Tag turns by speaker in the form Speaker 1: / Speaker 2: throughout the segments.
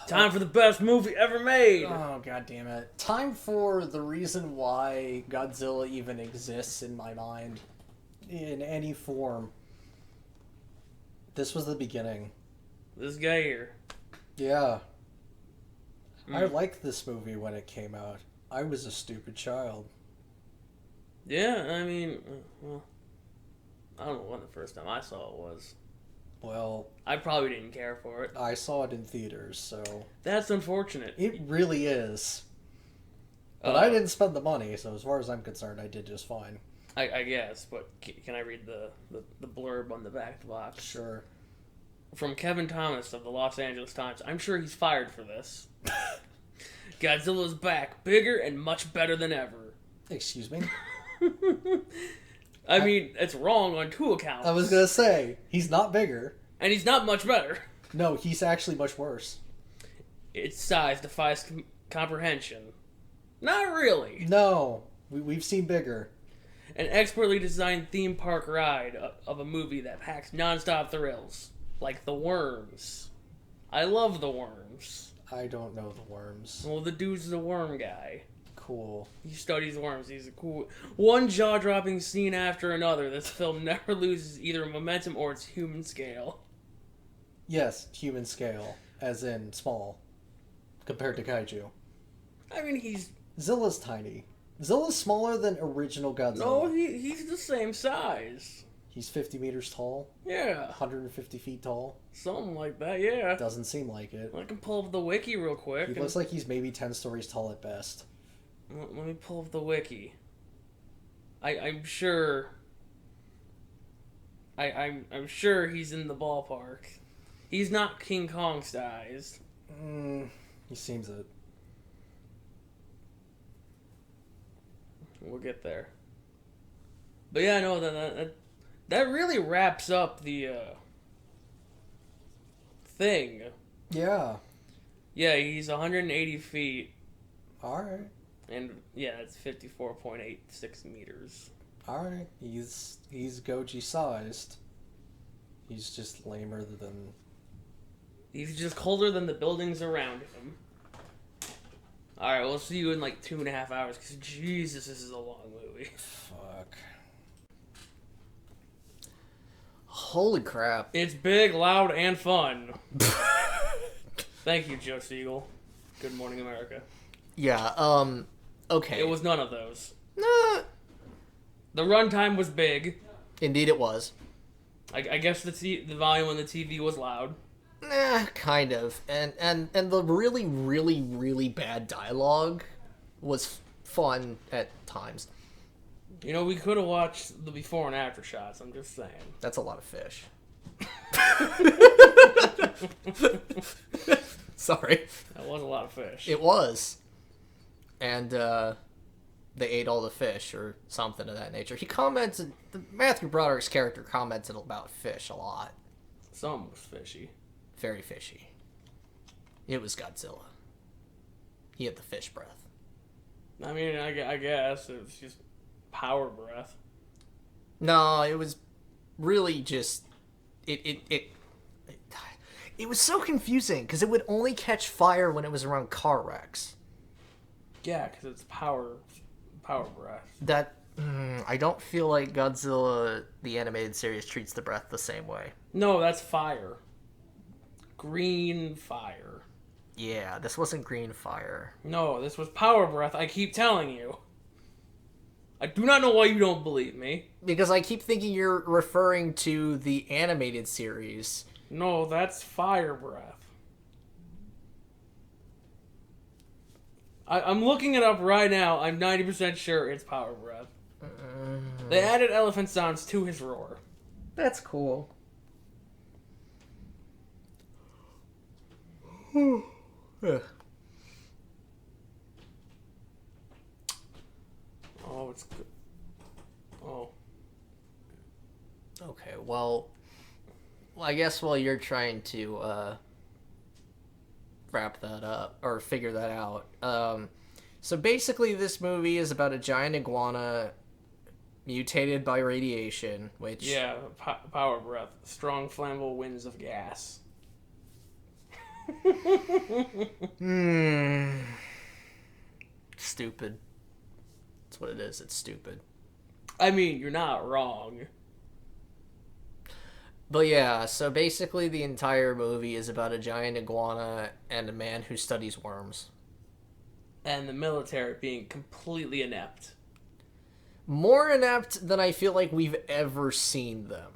Speaker 1: Time for the best movie ever made!
Speaker 2: Oh, god damn it. Time for the reason why Godzilla even exists in my mind. In any form. This was the beginning.
Speaker 1: This guy here.
Speaker 2: Yeah. I liked this movie when it came out. I was a stupid child.
Speaker 1: Yeah, I mean, well, I don't know when the first time I saw it was.
Speaker 2: Well,
Speaker 1: I probably didn't care for it.
Speaker 2: I saw it in theaters, so...
Speaker 1: That's unfortunate.
Speaker 2: It really is. But I didn't spend the money, so as far as I'm concerned, I did just fine.
Speaker 1: I guess, but can I read the blurb on the back of the box?
Speaker 2: Sure.
Speaker 1: From Kevin Thomas of the Los Angeles Times. I'm sure he's fired for this. Godzilla's back, bigger and much better than ever.
Speaker 2: Excuse me?
Speaker 1: I mean, it's wrong on two accounts.
Speaker 2: I was gonna say, he's not bigger.
Speaker 1: And he's not much better.
Speaker 2: No, he's actually much worse.
Speaker 1: Its size defies comprehension. Not really.
Speaker 2: No, we've seen bigger.
Speaker 1: An expertly designed theme park ride of a movie that packs non-stop thrills. Like The Worms. I love The Worms.
Speaker 2: I don't know the worms.
Speaker 1: Well, the dude's the worm guy.
Speaker 2: Cool.
Speaker 1: He studies worms. He's a cool... One jaw-dropping scene after another, this film never loses either momentum or its human scale.
Speaker 2: Yes, human scale. As in small. Compared to kaiju.
Speaker 1: I mean, he's...
Speaker 2: Zilla's tiny. Zilla's smaller than original Godzilla.
Speaker 1: No, he's the same size.
Speaker 2: He's 50 meters tall.
Speaker 1: Yeah.
Speaker 2: 150 feet tall.
Speaker 1: Something like that, yeah.
Speaker 2: Doesn't seem like it.
Speaker 1: I can pull up the wiki real quick.
Speaker 2: He looks like he's maybe 10 stories tall at best.
Speaker 1: Let me pull up the wiki. I'm sure... I'm sure he's in the ballpark. He's not King Kong sized.
Speaker 2: He seems it.
Speaker 1: We'll get there. But yeah, no, that really wraps up the thing.
Speaker 2: Yeah.
Speaker 1: Yeah, he's 180 feet.
Speaker 2: Alright.
Speaker 1: And yeah, that's 54.86 meters.
Speaker 2: Alright. He's Goji sized. He's just lamer than...
Speaker 1: He's just colder than the buildings around him. Alright, we'll see you in like 2.5 hours, because Jesus, this is a long movie.
Speaker 2: Fuck. Holy crap.
Speaker 1: It's big, loud, and fun. Thank you, Joe Siegel. Good Morning America.
Speaker 2: Yeah, okay.
Speaker 1: It was none of those.
Speaker 2: Nah.
Speaker 1: The runtime was big.
Speaker 2: Indeed it was.
Speaker 1: I guess the volume on the TV was loud.
Speaker 2: Kind of. And the really, really, really bad dialogue was fun at times.
Speaker 1: You know, we could have watched the before and after shots, I'm just saying.
Speaker 2: That's a lot of fish. Sorry.
Speaker 1: That was a lot of fish.
Speaker 2: It was. And, they ate all the fish, or something of that nature. He commented, Matthew Broderick's character commented about fish a lot.
Speaker 1: Some was fishy.
Speaker 2: Very fishy. It was Godzilla. He had the fish breath.
Speaker 1: I mean, I guess it was just power breath.
Speaker 2: No, it was really just... It was so confusing, because it would only catch fire when it was around car wrecks.
Speaker 1: Yeah, because it's power breath.
Speaker 2: That... I don't feel like Godzilla, the animated series, treats the breath the same way.
Speaker 1: No, that's fire. Green fire.
Speaker 2: Yeah, this wasn't green fire.
Speaker 1: No, this was power breath, I keep telling you. I do not know why you don't believe me.
Speaker 2: Because I keep thinking you're referring to the animated series.
Speaker 1: No, that's fire breath. I'm looking it up right now. I'm 90% sure it's power breath. They added elephant sounds to his roar.
Speaker 2: That's cool.
Speaker 1: Oh, it's good. Oh.
Speaker 2: Okay, well, I guess while you're trying to wrap that up, or figure that out, so basically this movie is about a giant iguana mutated by radiation, which...
Speaker 1: Yeah, power breath. Strong flammable winds of gas.
Speaker 2: Stupid. That's what it is. It's stupid.
Speaker 1: I mean, you're not wrong.
Speaker 2: But yeah, so basically the entire movie is about a giant iguana and a man who studies worms.
Speaker 1: And the military being completely inept.
Speaker 2: More inept than I feel like we've ever seen them.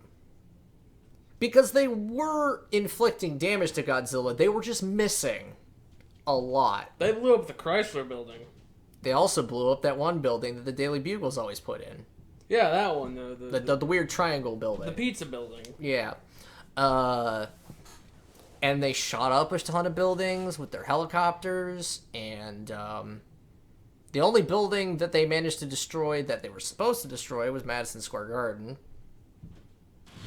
Speaker 2: Because they were inflicting damage to Godzilla, they were just missing a lot.
Speaker 1: They blew up the Chrysler building.
Speaker 2: They also blew up that one building that the Daily Bugle's always put in.
Speaker 1: Yeah, that one.
Speaker 2: The weird triangle building.
Speaker 1: The pizza building.
Speaker 2: Yeah. And they shot up a ton of buildings with their helicopters, and the only building that they managed to destroy that they were supposed to destroy was Madison Square Garden.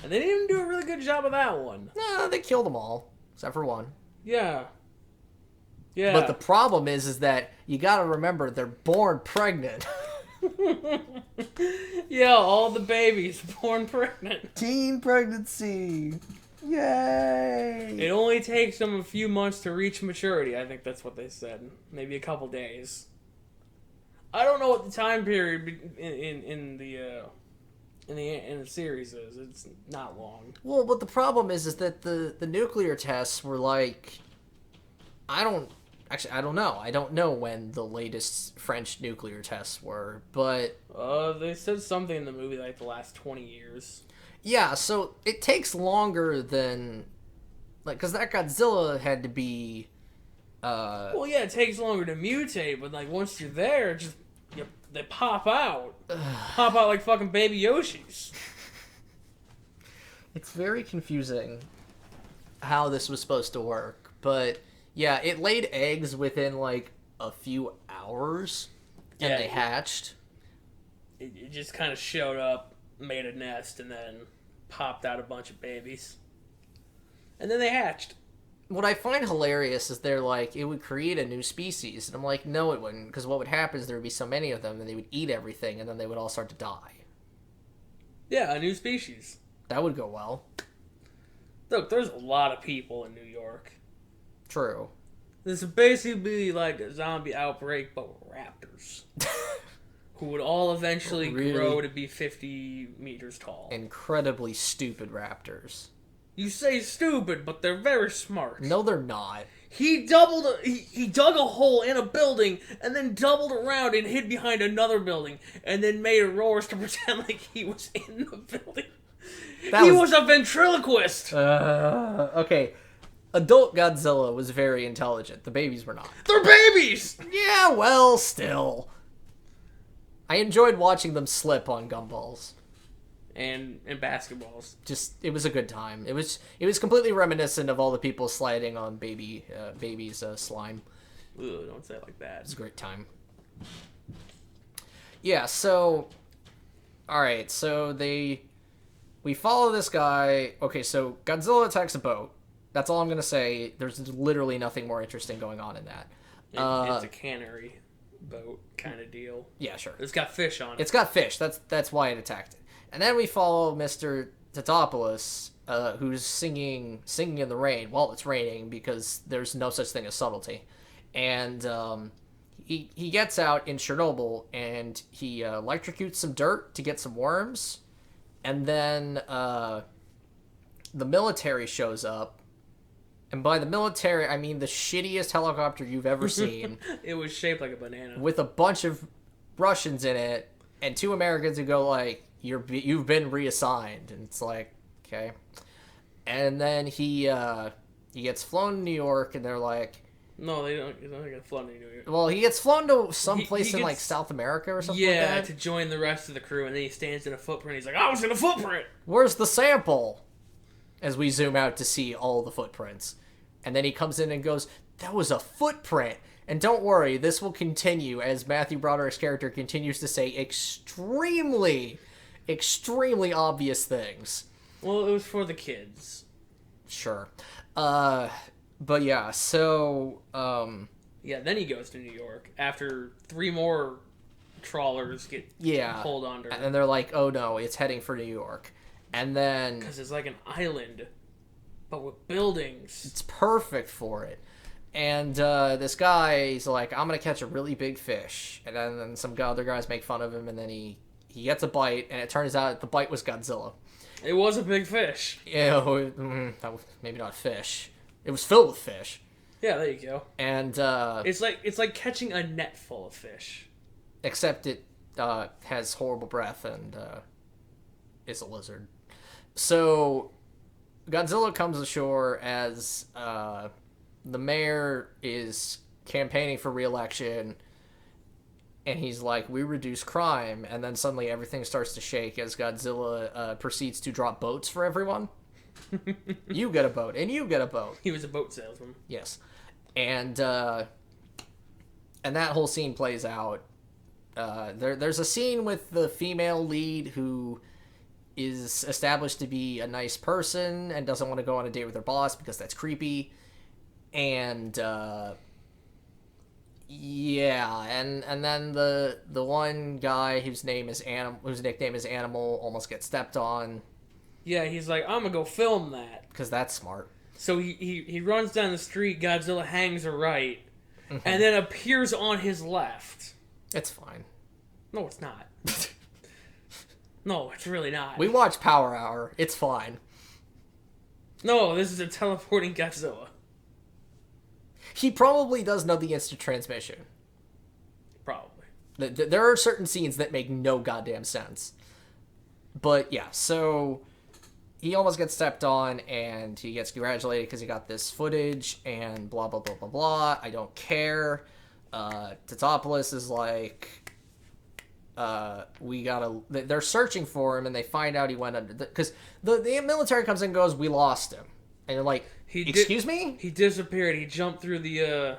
Speaker 1: And they didn't even do a really good job of that one.
Speaker 2: No, they killed them all, except for one.
Speaker 1: Yeah. Yeah.
Speaker 2: But the problem is that you gotta remember they're born pregnant.
Speaker 1: Yeah, all the babies born pregnant.
Speaker 2: Teen pregnancy. Yay!
Speaker 1: It only takes them a few months to reach maturity. I think that's what they said. Maybe a couple days. I don't know what the time period in the series is. It's not long.
Speaker 2: Well, but the problem is that the nuclear tests were like, I don't know. I don't know when the latest French nuclear tests were, but
Speaker 1: They said something in the movie like the last 20 years.
Speaker 2: Yeah, so it takes longer than, like, because that Godzilla had to be,
Speaker 1: Well, yeah, it takes longer to mutate, but, like, once you're there, they pop out. Pop out like fucking baby Yoshis.
Speaker 2: It's very confusing how this was supposed to work, but, yeah, it laid eggs within, like, a few hours, and they hatched.
Speaker 1: It just kind of showed up, made a nest, and then popped out a bunch of babies. And then they hatched.
Speaker 2: What I find hilarious is they're like, it would create a new species. And I'm like, no, it wouldn't. Because what would happen is there would be so many of them, and they would eat everything, and then they would all start to die.
Speaker 1: Yeah, a new species.
Speaker 2: That would go well.
Speaker 1: Look, there's a lot of people in New York.
Speaker 2: True.
Speaker 1: This is basically like a zombie outbreak, but with raptors. Who would all eventually grow to be 50 meters tall.
Speaker 2: Incredibly stupid raptors.
Speaker 1: You say stupid, but they're very smart.
Speaker 2: No, they're not.
Speaker 1: He dug a hole in a building and then doubled around and hid behind another building and then made roars to pretend like he was in the building. He was a ventriloquist.
Speaker 2: Okay. Adult Godzilla was very intelligent. The babies were not.
Speaker 1: They're babies!
Speaker 2: Yeah, well, still. I enjoyed watching them slip on gumballs.
Speaker 1: And basketballs.
Speaker 2: Just, it was a good time. It was completely reminiscent of all the people sliding on babies' slime.
Speaker 1: Ugh, don't say it like that.
Speaker 2: It was a great time. Yeah, so... Alright, so we follow this guy. Okay, so Godzilla attacks a boat. That's all I'm going to say. There's literally nothing more interesting going on in that.
Speaker 1: It's a cannery boat kind of deal.
Speaker 2: Yeah, sure.
Speaker 1: It's got fish on it.
Speaker 2: It's got fish. That's why it attacked it. And then we follow Mr. Tatopoulos, who's singing in the rain while it's raining because there's no such thing as subtlety. And he gets out in Chernobyl and he electrocutes some dirt to get some worms. And then the military shows up. And by the military, I mean the shittiest helicopter you've ever seen.
Speaker 1: It was shaped like a banana.
Speaker 2: With a bunch of Russians in it, and 2 Americans who go like, you've been reassigned. And it's like, okay. And then he gets flown to New York, and they're like...
Speaker 1: No, they don't get flown to New York.
Speaker 2: Well, he gets flown to some place in, like, South America or something like that.
Speaker 1: Yeah, to join the rest of the crew, and then he stands in a footprint. He's like, I was in a footprint!
Speaker 2: Where's the sample? As we zoom out to see all the footprints. And then he comes in and goes, that was a footprint. And don't worry, this will continue as Matthew Broderick's character continues to say extremely, extremely obvious things.
Speaker 1: Well, it was for the kids.
Speaker 2: Sure. But yeah, so...
Speaker 1: Yeah, then he goes to New York after 3 more trawlers get pulled under.
Speaker 2: And then they're like, oh no, it's heading for New York. And then...
Speaker 1: Because it's like an island, but with buildings.
Speaker 2: It's perfect for it. And this guy, he's like, I'm gonna catch a really big fish. And then some other guys make fun of him, and then he gets a bite, and it turns out the bite was Godzilla.
Speaker 1: It was a big fish.
Speaker 2: Yeah, that was maybe not fish. It was filled with fish.
Speaker 1: Yeah, there you go.
Speaker 2: And
Speaker 1: it's like catching a net full of fish.
Speaker 2: Except it has horrible breath and is a lizard. So Godzilla comes ashore as the mayor is campaigning for re-election, and he's like, we reduce crime, and then suddenly everything starts to shake as Godzilla proceeds to drop boats for everyone. You get a boat, and you get a boat.
Speaker 1: He was a boat salesman.
Speaker 2: Yes. And that whole scene plays out. There's a scene with the female lead who is established to be a nice person and doesn't want to go on a date with her boss because that's creepy. And yeah, and then the one guy whose nickname is Animal almost gets stepped on.
Speaker 1: Yeah, he's like, I'm gonna go film that.
Speaker 2: Because that's smart.
Speaker 1: So he runs down the street, Godzilla hangs a right, and then appears on his left.
Speaker 2: It's fine.
Speaker 1: No, it's not. No, it's really not.
Speaker 2: We watch Power Hour. It's fine.
Speaker 1: No, this is a teleporting Godzilla.
Speaker 2: He probably does know the instant transmission.
Speaker 1: Probably.
Speaker 2: There are certain scenes that make no goddamn sense. But yeah, so he almost gets stepped on, and he gets congratulated because he got this footage, and blah, blah, blah, blah, blah. I don't care. Totopoulos is like, they're searching for him, and they find out he went under, because the military comes in and goes, we lost him. And you're like, excuse me?
Speaker 1: He disappeared. He jumped through the,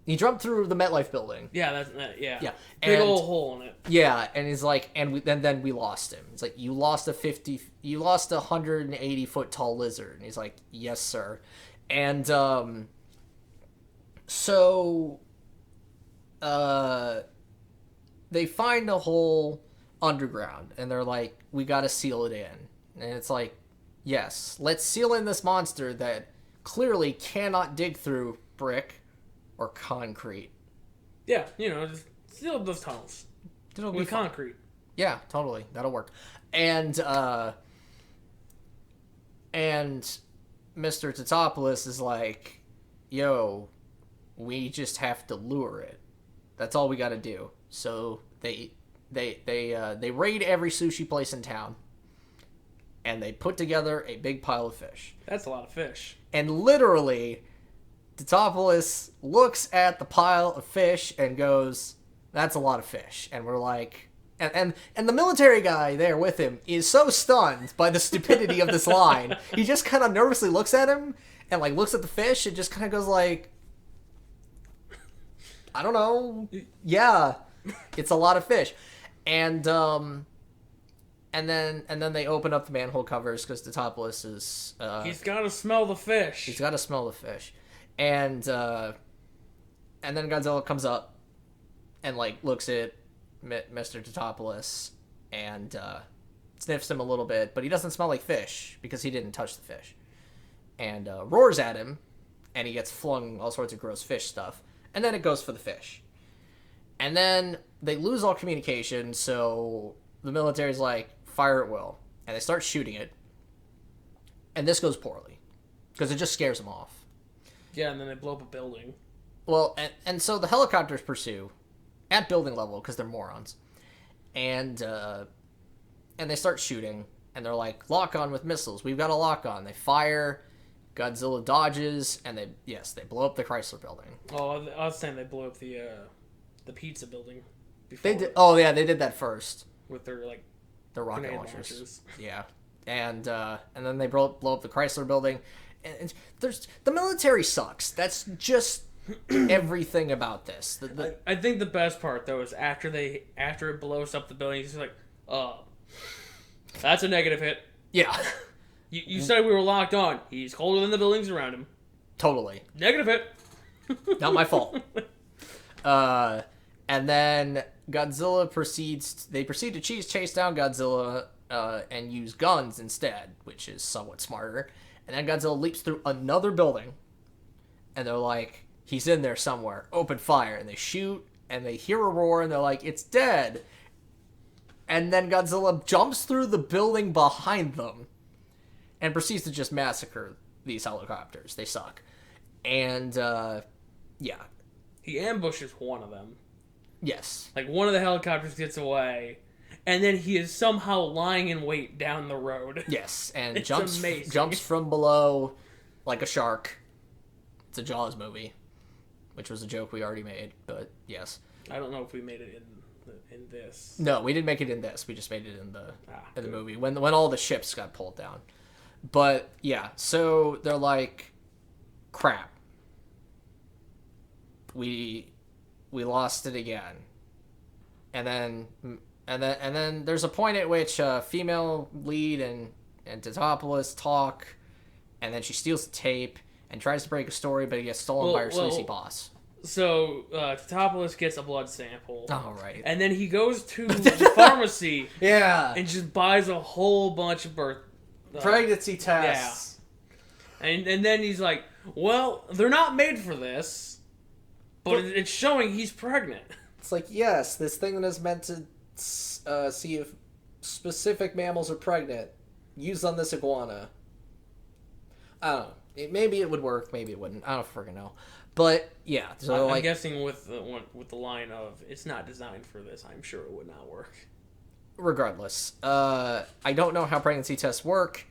Speaker 2: He jumped through the MetLife building.
Speaker 1: Yeah, yeah.
Speaker 2: Yeah.
Speaker 1: Big old hole in it.
Speaker 2: Yeah, and he's like, then we lost him. It's like, you lost a 180 foot tall lizard. And he's like, yes, sir. And so they find a hole underground, and they're like, we gotta seal it in. And it's like, yes, let's seal in this monster that clearly cannot dig through brick or concrete.
Speaker 1: Yeah, just seal those tunnels with concrete.
Speaker 2: Yeah, totally. That'll work. And Mr. Totopoulos is like, yo, we just have to lure it. That's all we got to do. So they raid every sushi place in town, and they put together a big pile of fish.
Speaker 1: That's a lot of fish.
Speaker 2: And literally, Totopoulos looks at the pile of fish and goes, that's a lot of fish. And we're like, and the military guy there with him is so stunned by the stupidity of this line. He just kind of nervously looks at him and like looks at the fish and just kind of goes like, I don't know. Yeah, it's a lot of fish. And then they open up the manhole covers because Totopoulos is
Speaker 1: he's got to smell the fish.
Speaker 2: He's got to smell the fish. And then Godzilla comes up and like looks at Mr. Totopoulos and sniffs him a little bit, but he doesn't smell like fish because he didn't touch the fish. And roars at him, and he gets flung all sorts of gross fish stuff. And then it goes for the fish. And then they lose all communication, so the military's like, fire at will. And they start shooting it. And this goes poorly because it just scares them off.
Speaker 1: Yeah, and then they blow up a building.
Speaker 2: Well, and so the helicopters pursue at building level because they're morons. And they start shooting, and they're like, lock on with missiles. We've got a lock on. They fire, Godzilla dodges, and they blow up the Chrysler building.
Speaker 1: Oh, I was saying they blew up the pizza building before.
Speaker 2: They did. Oh yeah, they did that first
Speaker 1: with their
Speaker 2: rocket launchers. Yeah, and then they blow up the Chrysler building. And there's the military sucks. That's just everything about this.
Speaker 1: I think the best part though is after it blows up the building, he's just like, that's a negative hit.
Speaker 2: Yeah.
Speaker 1: You said we were locked on. He's colder than the buildings around him.
Speaker 2: Totally.
Speaker 1: Negative hit.
Speaker 2: Not my fault. And then Godzilla proceed to chase down Godzilla and use guns instead, which is somewhat smarter. And then Godzilla leaps through another building, and they're like, he's in there somewhere. Open fire. And they shoot, and they hear a roar, and they're like, it's dead. And then Godzilla jumps through the building behind them and proceeds to just massacre these helicopters. They suck. And, yeah.
Speaker 1: He ambushes one of them.
Speaker 2: Yes.
Speaker 1: Like, one of the helicopters gets away, and then he is somehow lying in wait down the road.
Speaker 2: Yes, and
Speaker 1: It's
Speaker 2: jumps from below like a shark. It's a Jaws movie, which was a joke we already made, but yes.
Speaker 1: I don't know if we made it in this.
Speaker 2: No, we didn't make it in this. We just made it in the
Speaker 1: good.
Speaker 2: movie when all the ships got pulled down. But yeah, so they're like, crap. We lost it again. And then there's a point at which female lead and Titopoulos talk, and then she steals the tape and tries to break a story, but it gets stolen by her sleazy boss.
Speaker 1: So, Titopoulos gets a blood sample.
Speaker 2: Oh, right.
Speaker 1: And then he goes to the pharmacy.
Speaker 2: Yeah.
Speaker 1: And just buys a whole bunch of
Speaker 2: pregnancy tests.
Speaker 1: Yeah. And then he's like, well, they're not made for this, but it's showing he's pregnant.
Speaker 2: It's like, yes, this thing that is meant to see if specific mammals are pregnant, used on this iguana. I don't know. Maybe it would work, maybe it wouldn't. I don't freaking know. But yeah, so
Speaker 1: I'm guessing with the line of it's not designed for this, I'm sure it would not work.
Speaker 2: Regardless, I don't know how pregnancy tests work.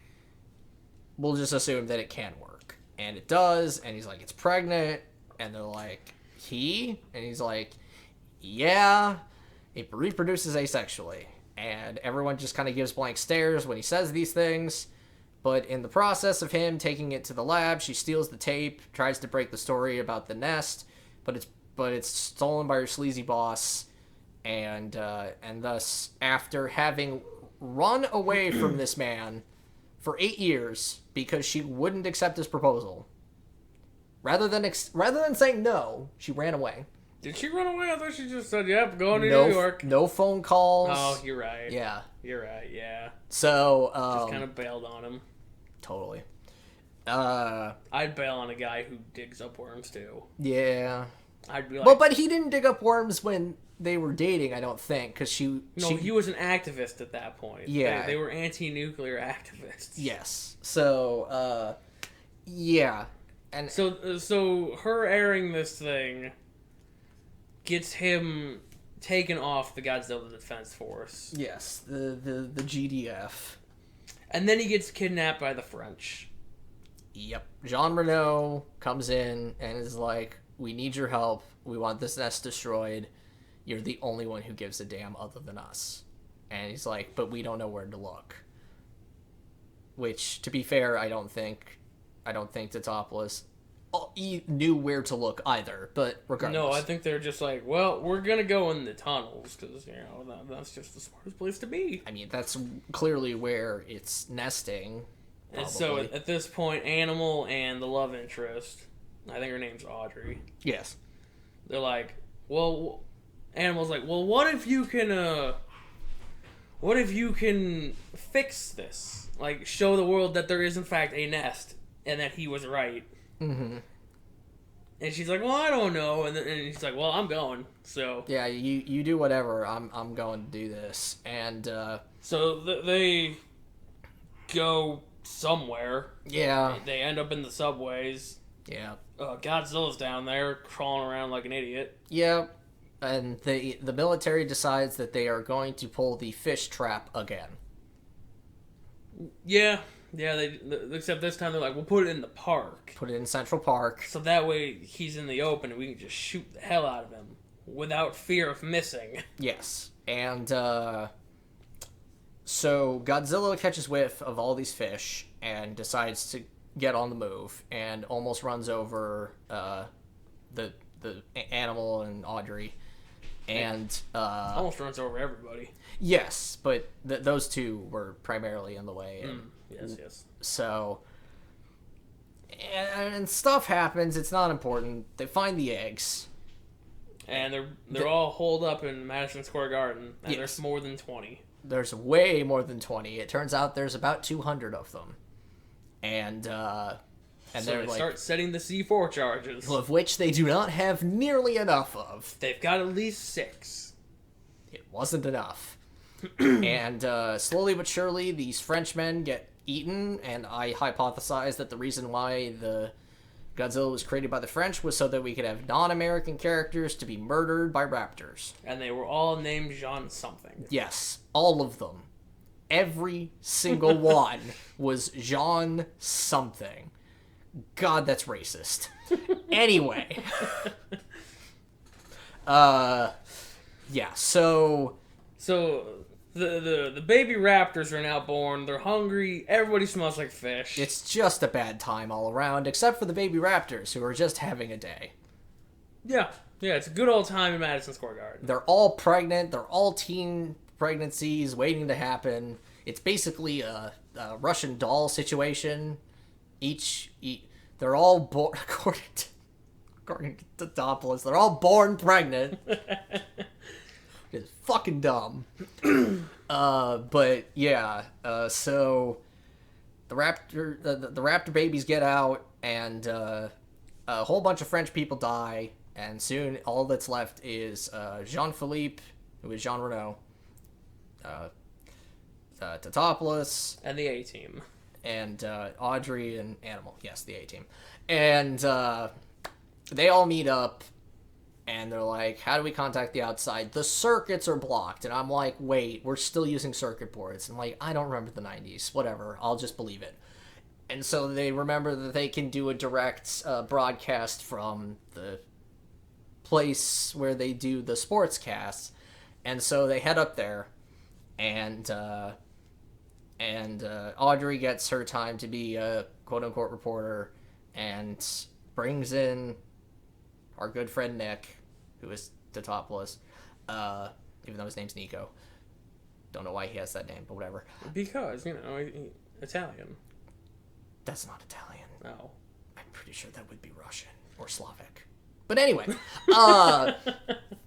Speaker 2: We'll just assume that it can work, and it does. And he's like, "It's pregnant," and they're like, "He?" And he's like, "Yeah, it reproduces asexually." And everyone just kind of gives blank stares when he says these things. But in the process of him taking it to the lab, she steals the tape, tries to break the story about the nest, but it's stolen by her sleazy boss, and thus, after having run away from this man for 8 years because she wouldn't accept his proposal, rather than saying no, she ran away.
Speaker 1: Did she run away? I thought she just said, "Yep, going to
Speaker 2: New
Speaker 1: New York."
Speaker 2: No phone calls.
Speaker 1: Oh, you're right.
Speaker 2: Yeah.
Speaker 1: You're right. Yeah.
Speaker 2: So
Speaker 1: just kind of bailed on him.
Speaker 2: Totally.
Speaker 1: I'd bail on a guy who digs up worms too.
Speaker 2: Yeah.
Speaker 1: I'd be like,
Speaker 2: well, but he didn't dig up worms when they were dating, I don't think, because he
Speaker 1: was an activist at that point.
Speaker 2: Yeah.
Speaker 1: They were anti-nuclear activists.
Speaker 2: Yes. So, yeah. And
Speaker 1: so her airing this thing gets him taken off the Godzilla Defense Force.
Speaker 2: Yes, the GDF.
Speaker 1: And then he gets kidnapped by the French.
Speaker 2: Yep. Jean Reno comes in and is like, "We need your help. We want this nest destroyed. You're the only one who gives a damn other than us." And he's like, "But we don't know where to look." Which, to be fair, I don't think Titopoulos knew where to look either, but regardless.
Speaker 1: No, I think they're just like, well, we're going to go in the tunnels, because, that's just the smartest place to be.
Speaker 2: I mean, that's clearly where it's nesting. Probably.
Speaker 1: And so, at this point, Animal and the love interest, I think her name's Audrey.
Speaker 2: Yes.
Speaker 1: They're like, well, Animal's like, well, what if you can fix this? Like, show the world that there is, in fact, a nest, and that he was right.
Speaker 2: Mm-hmm.
Speaker 1: And she's like, well, I don't know. And he's like, well, I'm going. So
Speaker 2: yeah, you do whatever. I'm going to do this. And
Speaker 1: so they go somewhere.
Speaker 2: Yeah.
Speaker 1: They end up in the subways.
Speaker 2: Yeah.
Speaker 1: Godzilla's down there crawling around like an idiot.
Speaker 2: Yeah. And the military decides that they are going to pull the fish trap again.
Speaker 1: Yeah. Yeah, except this time they're like, we'll put it in the park.
Speaker 2: Put it in Central Park.
Speaker 1: So that way he's in the open and we can just shoot the hell out of him without fear of missing.
Speaker 2: Yes. And so Godzilla catches whiff of all these fish and decides to get on the move and almost runs over the Animal and Audrey. And
Speaker 1: almost runs over everybody.
Speaker 2: Yes, but those two were primarily in the way. And,
Speaker 1: yes.
Speaker 2: So, and stuff happens. It's not important. They find the eggs,
Speaker 1: and they're all holed up in Madison Square Garden. And
Speaker 2: yes.
Speaker 1: There's more than 20.
Speaker 2: There's way more than 20. It turns out there's about 200 of them, and And
Speaker 1: so
Speaker 2: they're
Speaker 1: they
Speaker 2: like,
Speaker 1: start setting the C4 charges.
Speaker 2: of which they do not have nearly enough of.
Speaker 1: They've got at least 6.
Speaker 2: It wasn't enough. And slowly but surely, these Frenchmen get eaten, and I hypothesize that the reason why the Godzilla was created by the French was so that we could have non-American characters to be murdered by raptors.
Speaker 1: And they were all named Jean something.
Speaker 2: Yes, all of them. Every single one was Jean something. God, that's racist. Anyway. Yeah, so
Speaker 1: the baby raptors are now born. They're hungry. Everybody smells like fish.
Speaker 2: it's just a bad time all around, except for the baby raptors, who are just having a day.
Speaker 1: Yeah, it's a good old time in Madison Square Garden.
Speaker 2: They're all pregnant. They're all teen pregnancies waiting to happen. It's basically a Russian doll situation. They're all born, according to Topless, they're all born pregnant. It's fucking dumb. But yeah, so the raptor babies get out, and a whole bunch of French people die, and soon all that's left is Jean-Philippe, who is Jean Reno, Tatopoulos,
Speaker 1: And the A-Team.
Speaker 2: and Audrey and Animal. Yes, the A-Team. And they all meet up, and they're like, how do we contact the outside? The circuits are blocked. And I'm like, wait, we're still using circuit boards. I'm like, I don't remember the 90s. Whatever, I'll just believe it. And so they remember that they can do a direct broadcast from the place where they do the sports casts. And so they head up there, and Audrey gets her time to be a quote-unquote reporter and brings in our good friend Nick, who is Tatopoulos, even though his name's Nico. Don't know why he has that name, but whatever.
Speaker 1: Because, Italian.
Speaker 2: That's not Italian.
Speaker 1: No.
Speaker 2: I'm pretty sure that would be Russian or Slavic. But anyway,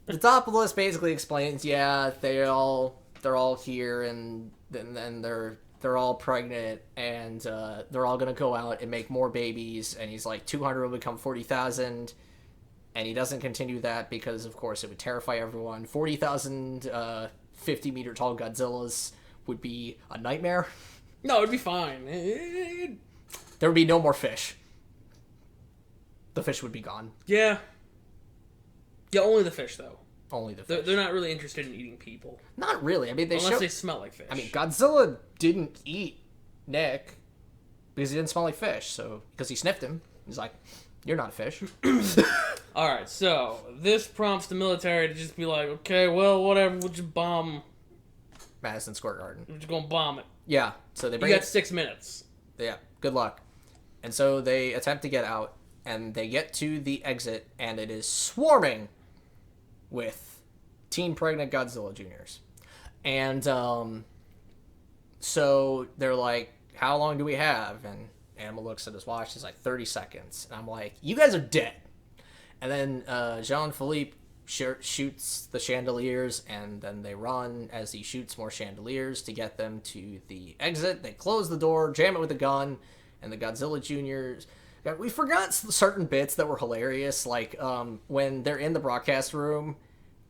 Speaker 2: Tatopoulos basically explains, yeah, they're all here, and then they're all pregnant, and they're all gonna go out and make more babies, and he's like 200 will become 40,000, and he doesn't continue that because of course it would terrify everyone. 40,000 50-meter tall Godzillas would be a nightmare.
Speaker 1: No, it'd be fine.
Speaker 2: There would be no more fish. The fish would be gone.
Speaker 1: Yeah, only the fish though.
Speaker 2: Only the fish.
Speaker 1: They're not really interested in eating people.
Speaker 2: Not really. I mean,
Speaker 1: Unless they smell like fish.
Speaker 2: I mean, Godzilla didn't eat Nick because he didn't smell like fish. So, because he sniffed him, he's like, "You're not a fish."
Speaker 1: Alright, so this prompts the military to just be like, okay, well, whatever, we'll just bomb.
Speaker 2: Madison Square Garden.
Speaker 1: We're just gonna bomb it.
Speaker 2: Yeah. So they
Speaker 1: You
Speaker 2: bring
Speaker 1: got 6 minutes.
Speaker 2: Yeah. Good luck. And so they attempt to get out, and they get to the exit, and it is swarming with teen pregnant Godzilla Juniors. And so they're like, how long do we have? And Animal looks at his watch. He's like, 30 seconds. And I'm like, you guys are dead. And then Jean-Philippe shoots the chandeliers, and then they run as he shoots more chandeliers to get them to the exit. They close the door, jam it with a gun, and the Godzilla Juniors... We forgot certain bits that were hilarious, like when they're in the broadcast room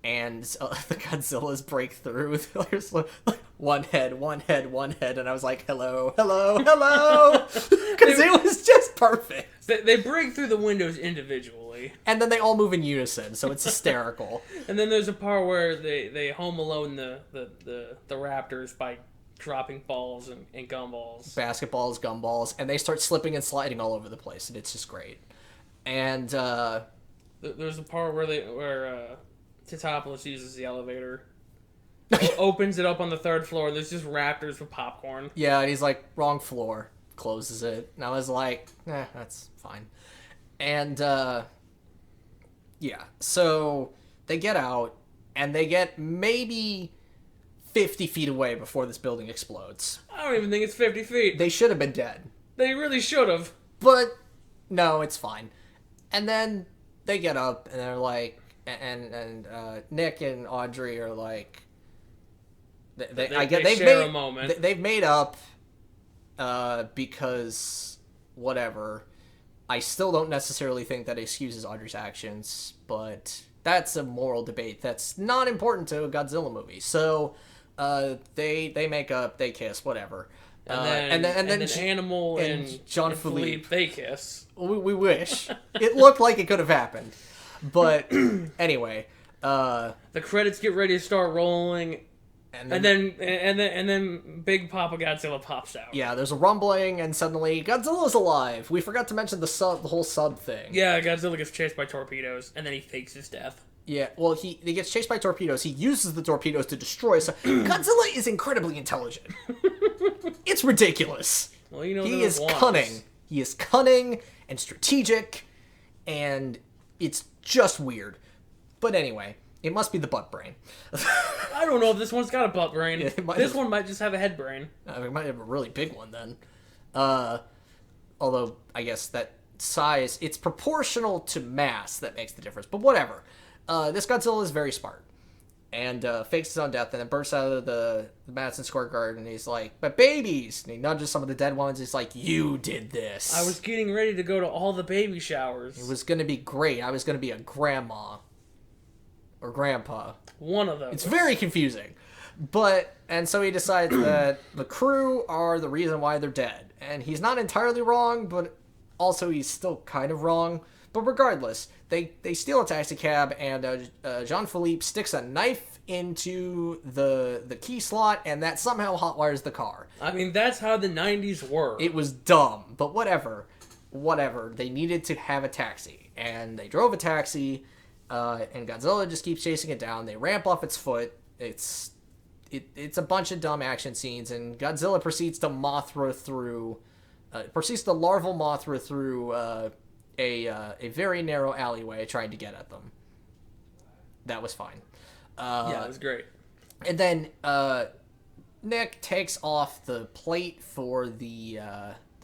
Speaker 2: and the Godzillas break through. There's like one head, and I was like, hello, because it was just perfect.
Speaker 1: They break through the windows individually.
Speaker 2: And then they all move in unison, so it's hysterical.
Speaker 1: And then there's a part where they home alone the raptors by dropping balls and gumballs.
Speaker 2: Basketballs, gumballs, and they start slipping and sliding all over the place, and it's just great. And
Speaker 1: there's a part where Tatopoulos uses the elevator, opens it up on the 3rd floor, and there's just raptors with popcorn.
Speaker 2: Yeah, and he's like, wrong floor, closes it. And I was like, that's fine. And yeah, so they get out, and they get maybe 50 feet away before this building explodes.
Speaker 1: I don't even think it's 50 feet.
Speaker 2: They should have been dead.
Speaker 1: They really should have.
Speaker 2: But no, it's fine. And then they get up, and they're like, and Nick and Audrey are like, they've made up because whatever. I still don't necessarily think that excuses Audrey's actions, but that's a moral debate that's not important to a Godzilla movie. So they make up, they kiss, whatever.
Speaker 1: And then Animal and
Speaker 2: Jean-Philippe,
Speaker 1: they kiss.
Speaker 2: We wish. It looked like it could have happened. But anyway,
Speaker 1: the credits get ready to start rolling. And then Big Papa Godzilla pops out.
Speaker 2: Yeah, there's a rumbling, and suddenly Godzilla's alive. We forgot to mention the whole sub thing.
Speaker 1: Yeah, Godzilla gets chased by torpedoes, and then he fakes his death.
Speaker 2: Yeah, well, he gets chased by torpedoes. He uses the torpedoes to destroy. So Godzilla is incredibly intelligent. It's ridiculous.
Speaker 1: Well, you know,
Speaker 2: he is cunning. He is cunning and strategic, and it's just weird. But anyway. It must be the butt brain.
Speaker 1: I don't know if this one's got a butt brain.
Speaker 2: Yeah,
Speaker 1: this one might just have a head brain.
Speaker 2: It might have a really big one then. Although, I guess that size, it's proportional to mass that makes the difference. But whatever. This Godzilla is very smart. And fakes his own death and then bursts out of the Madison Square Garden. And he's like, but babies! And he nudges some of the dead ones. He's like, you did this.
Speaker 1: I was getting ready to go to all the baby showers.
Speaker 2: It was going to be great. I was going to be a grandma. Or grandpa.
Speaker 1: One of those.
Speaker 2: It's very confusing. And so he decides that the crew are the reason why they're dead. And he's not entirely wrong, but also he's still kind of wrong. But regardless, they steal a taxi cab, and Jean-Philippe sticks a knife into the key slot, and that somehow hotwires the car.
Speaker 1: I mean, that's how the 90s were.
Speaker 2: It was dumb, but whatever. They needed to have a taxi. And they drove a taxi... and Godzilla just keeps chasing it down. They ramp off its foot. It's a bunch of dumb action scenes, and Godzilla proceeds to larval Mothra through a very narrow alleyway trying to get at them. That was fine.
Speaker 1: Yeah, it was great.
Speaker 2: And then Nick takes off the plate for the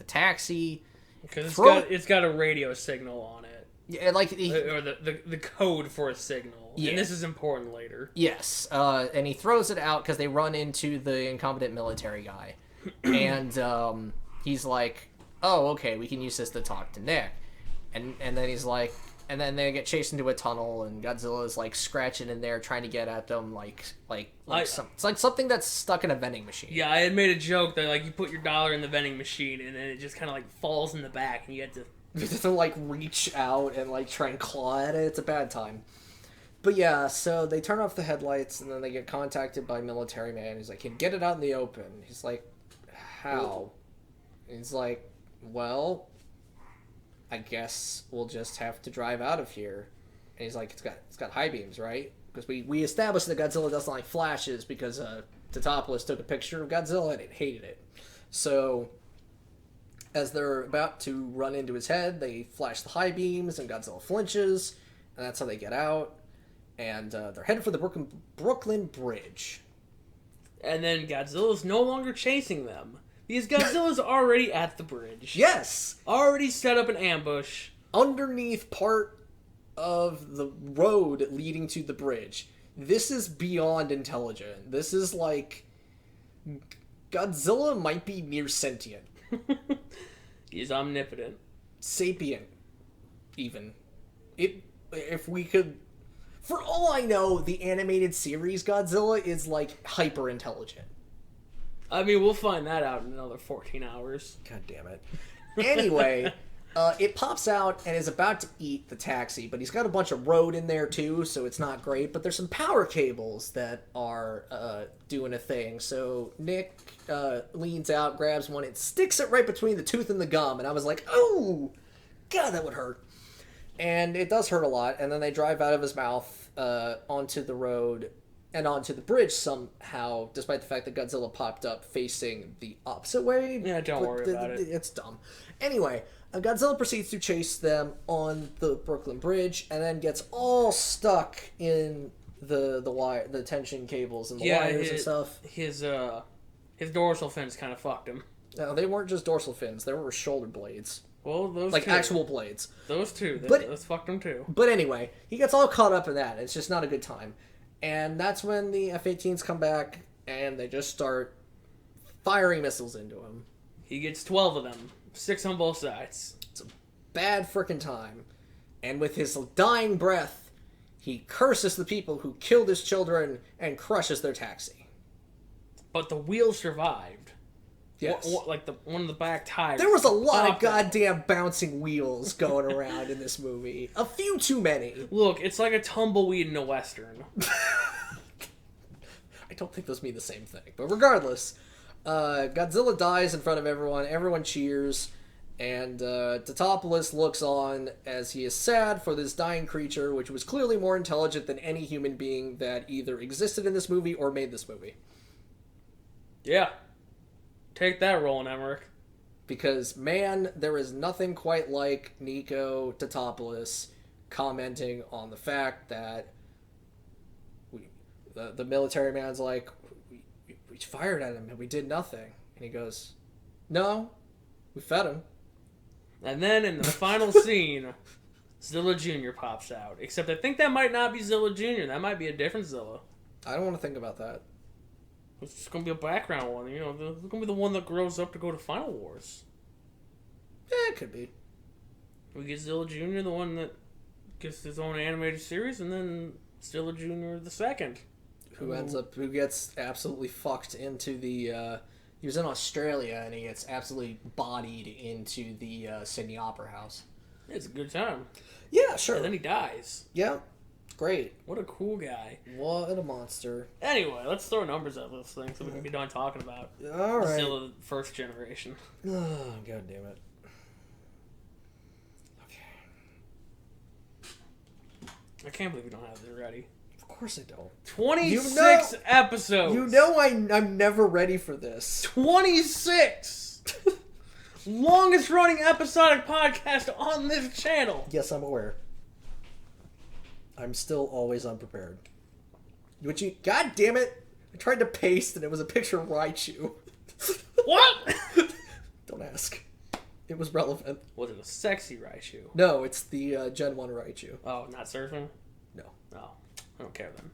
Speaker 2: taxi
Speaker 1: because it's got a radio signal on it.
Speaker 2: Yeah, like
Speaker 1: or the code for a signal. Yeah. And this is important later.
Speaker 2: Yes, and he throws it out because they run into the incompetent military guy, and he's like, "Oh, okay, we can use this to talk to Nick," and then he's like, and then they get chased into a tunnel, and Godzilla's like scratching in there trying to get at them, it's like something that's stuck in a vending machine.
Speaker 1: Yeah, I had made a joke that like you put your dollar in the vending machine, and then it just kind of like falls in the back, and you had to.
Speaker 2: You have to, like, reach out and, like, try and claw at it. It's a bad time. But, yeah, so they turn off the headlights, and then they get contacted by a military man. He's like, can you get it out in the open? He's like, how? And he's like, well, I guess we'll just have to drive out of here. And he's like, it's got high beams, right? Because we established that Godzilla doesn't like flashes because Totopoulos took a picture of Godzilla and it hated it. So... as they're about to run into his head, they flash the high beams, and Godzilla flinches, and that's how they get out. And they're headed for the Brooklyn Bridge.
Speaker 1: And then Godzilla's no longer chasing them, because Godzilla's already at the bridge.
Speaker 2: Yes!
Speaker 1: Already set up an ambush.
Speaker 2: Underneath part of the road leading to the bridge. This is beyond intelligent. This is like... Godzilla might be near sentient.
Speaker 1: He's omnipotent.
Speaker 2: Sapient, even. If we could... For all I know, the animated series Godzilla is, like, hyper-intelligent.
Speaker 1: I mean, we'll find that out in another 14 hours.
Speaker 2: God damn it. Anyway, it pops out and is about to eat the taxi, but he's got a bunch of road in there, too, so it's not great. But there's some power cables that are doing a thing. So Nick leans out, grabs one, and sticks it right between the tooth and the gum. And I was like, oh, God, that would hurt. And it does hurt a lot. And then they drive out of his mouth onto the road and onto the bridge somehow, despite the fact that Godzilla popped up facing the opposite way.
Speaker 1: Yeah, don't worry about it.
Speaker 2: It's dumb. Anyway, Godzilla proceeds to chase them on the Brooklyn Bridge and then gets all stuck in the wire, the tension cables and the wires and stuff.
Speaker 1: His dorsal fins kind of fucked him.
Speaker 2: No, they weren't just dorsal fins. They were shoulder blades.
Speaker 1: Well, those
Speaker 2: like
Speaker 1: two.
Speaker 2: Actual blades.
Speaker 1: Those two. Those fucked him too.
Speaker 2: But anyway, he gets all caught up in that. It's just not a good time. And that's when the F-18s come back and they just start firing missiles into him.
Speaker 1: He gets 12 of them. 6 on both sides.
Speaker 2: It's a bad frickin' time. And with his dying breath, he curses the people who killed his children and crushes their taxi.
Speaker 1: But the wheel survived.
Speaker 2: Yes.
Speaker 1: Like one of the back tires.
Speaker 2: There was a lot of goddamn bouncing wheels going around in this movie. A few too many.
Speaker 1: Look, it's like a tumbleweed in a Western.
Speaker 2: I don't think those mean the same thing. But regardless, Godzilla dies in front of everyone. Everyone cheers. And Totopoulos looks on as he is sad for this dying creature, which was clearly more intelligent than any human being that either existed in this movie or made this movie.
Speaker 1: Yeah. Take that, Roland Emmerich.
Speaker 2: Because, man, there is nothing quite like Nico Totopoulos commenting on the fact that the military man's like, we fired at him and we did nothing. And he goes, no, we fed him.
Speaker 1: And then in the final scene, Zilla Jr. pops out. Except I think that might not be Zilla Jr. That might be a different Zilla.
Speaker 2: I don't want to think about that.
Speaker 1: It's just going to be a background one. You know, it's going to be the one that grows up to go to Final Wars.
Speaker 2: Yeah, it could be.
Speaker 1: We get Zilla Jr., the one that gets his own animated series, and then Zilla Jr. the second.
Speaker 2: Who gets absolutely fucked into the, he was in Australia, and he gets absolutely bodied into the Sydney Opera House.
Speaker 1: It's a good time.
Speaker 2: Yeah, sure.
Speaker 1: And then he dies.
Speaker 2: Yeah, great.
Speaker 1: What a cool guy.
Speaker 2: What a monster.
Speaker 1: Anyway, let's throw numbers at this thing so we can be done talking about
Speaker 2: Alright.
Speaker 1: Zilla first generation.
Speaker 2: Oh, god damn it.
Speaker 1: I can't believe we don't have this ready.
Speaker 2: Of course I don't.
Speaker 1: 26 episodes.
Speaker 2: You know I'm never ready for this.
Speaker 1: 26! Longest running episodic podcast on this channel.
Speaker 2: Yes, I'm aware. I'm still always unprepared. God damn it! I tried to paste and it was a picture of Raichu.
Speaker 1: What?
Speaker 2: Don't ask. It was relevant.
Speaker 1: Was it a sexy Raichu?
Speaker 2: No, it's the Gen 1 Raichu.
Speaker 1: Oh, not surfing?
Speaker 2: No.
Speaker 1: Oh, I don't care then.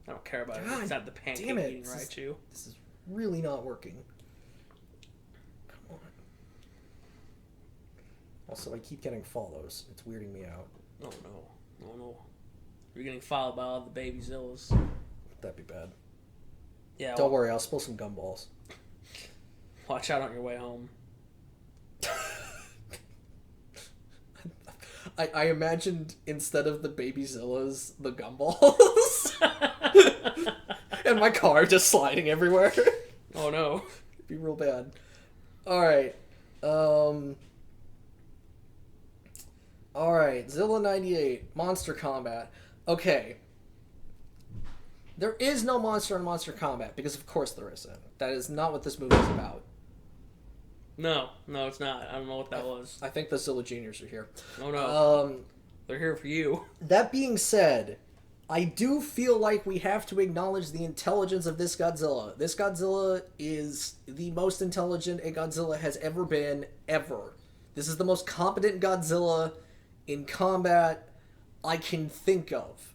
Speaker 1: I don't care about it.
Speaker 2: God
Speaker 1: It's not the pancake eating Raichu.
Speaker 2: This is really not working. Come on. Also, I keep getting follows. It's weirding me out.
Speaker 1: Oh no. Oh no. You're getting followed by all the baby Zillas.
Speaker 2: That'd be bad.
Speaker 1: Yeah.
Speaker 2: Don't worry, I'll spill some gumballs.
Speaker 1: Watch out on your way home.
Speaker 2: I imagined instead of the baby Zillas, the gumballs. And my car just sliding everywhere.
Speaker 1: Oh no.
Speaker 2: It'd be real bad. Alright. Alright, Zilla 98, Monster Combat. Okay. There is no monster in Monster Combat, because of course there isn't. That is not what this movie is about.
Speaker 1: No, it's not. I don't know what that was.
Speaker 2: I think the Zilla Juniors are here.
Speaker 1: Oh no. They're here for you.
Speaker 2: That being said, I do feel like we have to acknowledge the intelligence of this Godzilla. This Godzilla is the most intelligent a Godzilla has ever been, ever. This is the most competent Godzilla in combat I can think of.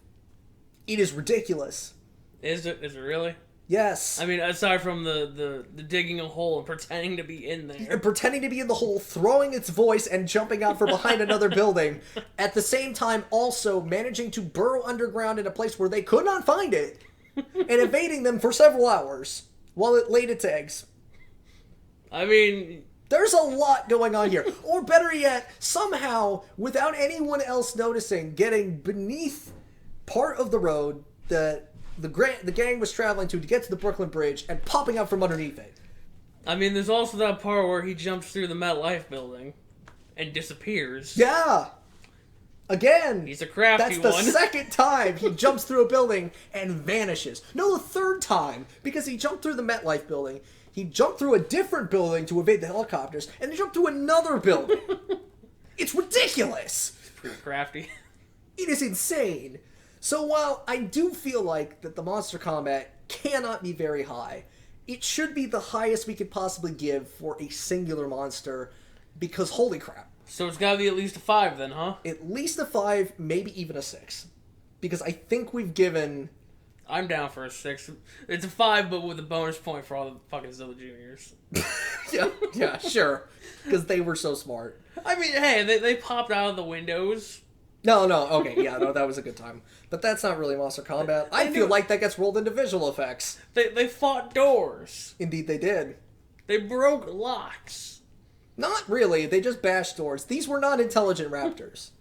Speaker 2: It is ridiculous.
Speaker 1: Is it really?
Speaker 2: Yes.
Speaker 1: I mean, aside from the digging a hole and pretending to be in there.
Speaker 2: And pretending to be in the hole, throwing its voice, and jumping out from behind another building. At the same time, also managing to burrow underground in a place where they could not find it. And evading them for several hours while it laid its eggs.
Speaker 1: I mean...
Speaker 2: There's a lot going on here. Or better yet, somehow, without anyone else noticing, getting beneath part of the road that the gang was traveling to get to the Brooklyn Bridge and popping up from underneath it.
Speaker 1: I mean, there's also that part where he jumps through the MetLife building and disappears.
Speaker 2: Yeah! Again!
Speaker 1: He's a crafty one.
Speaker 2: That's the second time he jumps through a building and vanishes. No, the third time, because he jumped through the MetLife building, he jumped through a different building to evade the helicopters, and he jumped through another building. It's ridiculous!
Speaker 1: It's pretty crafty.
Speaker 2: It is insane. So while I do feel like that the monster combat cannot be very high, it should be the highest we could possibly give for a singular monster, because holy crap.
Speaker 1: So it's gotta be at least a 5 then, huh?
Speaker 2: At least a 5, maybe even a 6. Because I think we've given...
Speaker 1: I'm down for a 6. It's a 5, but with a bonus point for all the fucking Zilla Juniors.
Speaker 2: Yeah, sure. Because they were so smart.
Speaker 1: I mean, hey, they popped out of the windows.
Speaker 2: No, okay, yeah, no, that was a good time. But that's not really Monster Combat. I feel like that gets rolled into visual effects.
Speaker 1: They fought doors.
Speaker 2: Indeed they did.
Speaker 1: They broke locks.
Speaker 2: Not really, they just bashed doors. These were not intelligent raptors.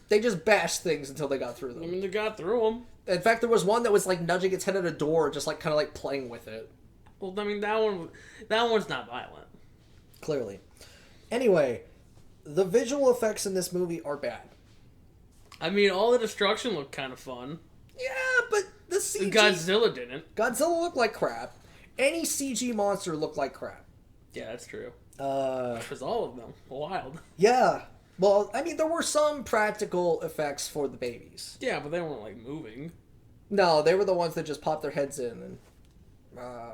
Speaker 2: They just bashed things until they got through them.
Speaker 1: I mean, they got through them.
Speaker 2: In fact, there was one that was, like, nudging its head at a door, just, like, kind of, like, playing with it.
Speaker 1: Well, I mean, that one's not violent.
Speaker 2: Clearly. Anyway, the visual effects in this movie are bad.
Speaker 1: I mean, all the destruction looked kind of fun.
Speaker 2: Yeah, but the CG...
Speaker 1: Godzilla didn't.
Speaker 2: Godzilla looked like crap. Any CG monster looked like crap.
Speaker 1: Yeah, that's true. Because all of them. Wild.
Speaker 2: Yeah. Well, I mean, there were some practical effects for the babies.
Speaker 1: Yeah, but they weren't, like, moving.
Speaker 2: No, they were the ones that just popped their heads in and...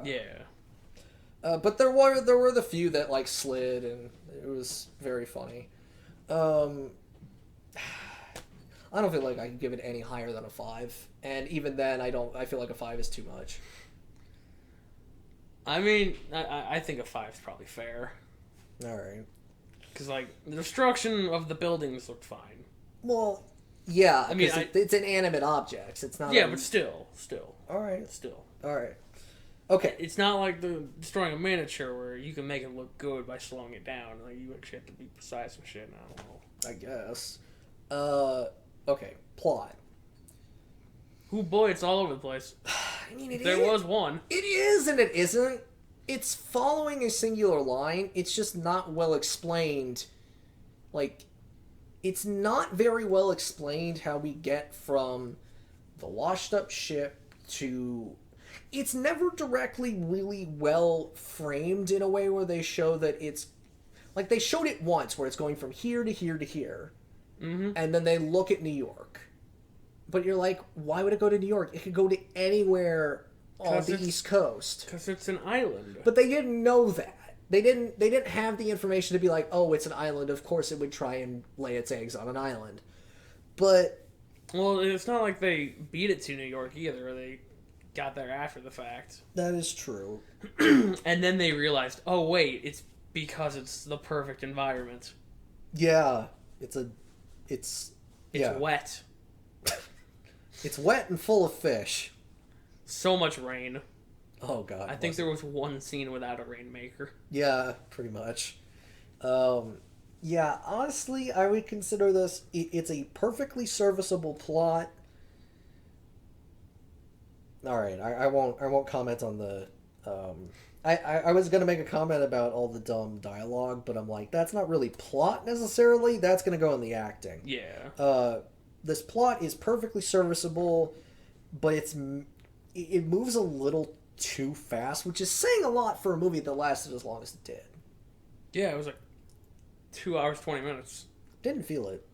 Speaker 1: Yeah.
Speaker 2: But there were the few that, like, slid, and it was very funny. I don't feel like I can give it any higher than a 5. And even then, I feel like a 5 is too much.
Speaker 1: I mean, I think a 5 is probably fair.
Speaker 2: Alright.
Speaker 1: Because, like, the destruction of the buildings looked fine.
Speaker 2: Well, yeah,
Speaker 1: I mean,
Speaker 2: it's inanimate objects. It's not...
Speaker 1: Yeah, but still.
Speaker 2: Alright.
Speaker 1: Still.
Speaker 2: Alright. Okay.
Speaker 1: It's not like destroying a miniature where you can make it look good by slowing it down. Like, you actually have to be precise and shit. I don't know.
Speaker 2: I guess. Okay. Plot.
Speaker 1: Oh boy, it's all over the place.
Speaker 2: I mean,
Speaker 1: there was one.
Speaker 2: It is and it isn't. It's following a singular line. It's just not well explained. Like, it's not very well explained how we get from the washed up ship to... It's never directly really well framed in a way where they show that it's... Like, they showed it once where it's going from here to here to here.
Speaker 1: Mm-hmm.
Speaker 2: And then they look at New York. But you're like, why would it go to New York? It could go to anywhere on the East Coast.
Speaker 1: Because it's an island.
Speaker 2: But they didn't know that. They didn't have the information to be like, oh, it's an island. Of course it would try and lay its eggs on an island. But...
Speaker 1: Well, it's not like they beat it to New York either. They got there after the fact.
Speaker 2: That is true.
Speaker 1: And then they realized, oh, wait, it's because it's the perfect environment.
Speaker 2: Yeah. It's
Speaker 1: wet.
Speaker 2: It's wet and full of fish.
Speaker 1: So much rain.
Speaker 2: Oh, God.
Speaker 1: I think there was one scene without a rainmaker.
Speaker 2: Yeah, pretty much. Yeah, honestly, I would consider this... It's a perfectly serviceable plot. Alright, I won't comment on the... I was going to make a comment about all the dumb dialogue, but I'm like, that's not really plot necessarily. That's going to go in the acting.
Speaker 1: Yeah.
Speaker 2: This plot is perfectly serviceable, but it moves a little too fast, which is saying a lot for a movie that lasted as long as it did.
Speaker 1: Yeah, it was like 2 hours, 20 minutes.
Speaker 2: Didn't feel it.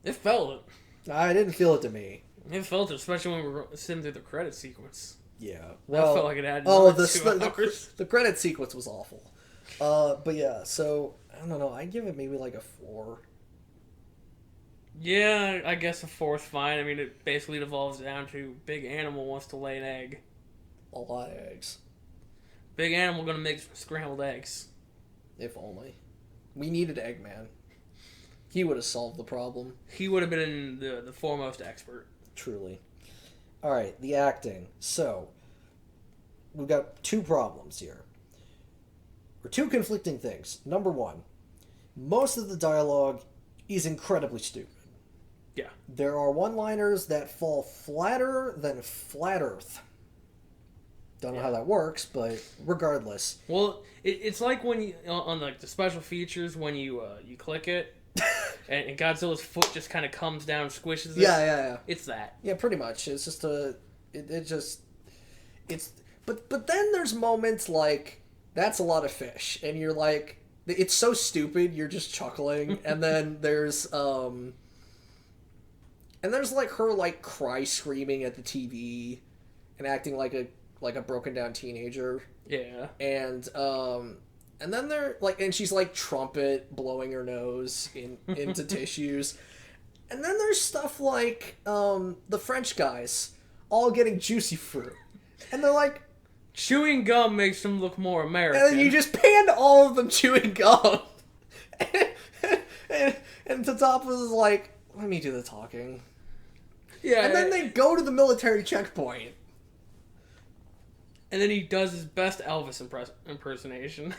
Speaker 1: It felt it.
Speaker 2: I didn't feel it to me.
Speaker 1: It felt it, especially when we were sitting through the credit sequence.
Speaker 2: Yeah.
Speaker 1: Well, I felt like it had
Speaker 2: the credit sequence was awful. But yeah, so, I don't know, I'd give it maybe like a 4.
Speaker 1: Yeah, I guess a 4's fine. I mean, it basically devolves down to big animal wants to lay an egg.
Speaker 2: A lot of eggs.
Speaker 1: Big animal gonna make some scrambled eggs.
Speaker 2: If only. We needed Eggman. He would have solved the problem.
Speaker 1: He would have been the foremost expert.
Speaker 2: Truly. Alright, the acting. So, we've got 2 problems here. Or 2 conflicting things. Number 1, most of the dialogue is incredibly stupid.
Speaker 1: Yeah.
Speaker 2: There are one-liners that fall flatter than flat Earth. Don't know how that works, but regardless.
Speaker 1: Well, it's like when you on like the special features when you click it, and Godzilla's foot just kind of comes down, squishes it.
Speaker 2: Yeah.
Speaker 1: It's that.
Speaker 2: Yeah, pretty much. It's just But then there's moments like that's a lot of fish, and you're like, it's so stupid, you're just chuckling, and then there's like her like cry screaming at the TV, and acting like a broken down teenager.
Speaker 1: Yeah.
Speaker 2: And then they're like, and she's like trumpet blowing her nose into tissues. And then there's stuff like the French guys all getting juicy fruit. And they're like,
Speaker 1: Chewing gum makes them look more American.
Speaker 2: And then you just panned all of them chewing gum. and Tatopoulos is like, let me do the talking.
Speaker 1: Yeah.
Speaker 2: And then they go to the military checkpoint.
Speaker 1: And then he does his best Elvis impersonation.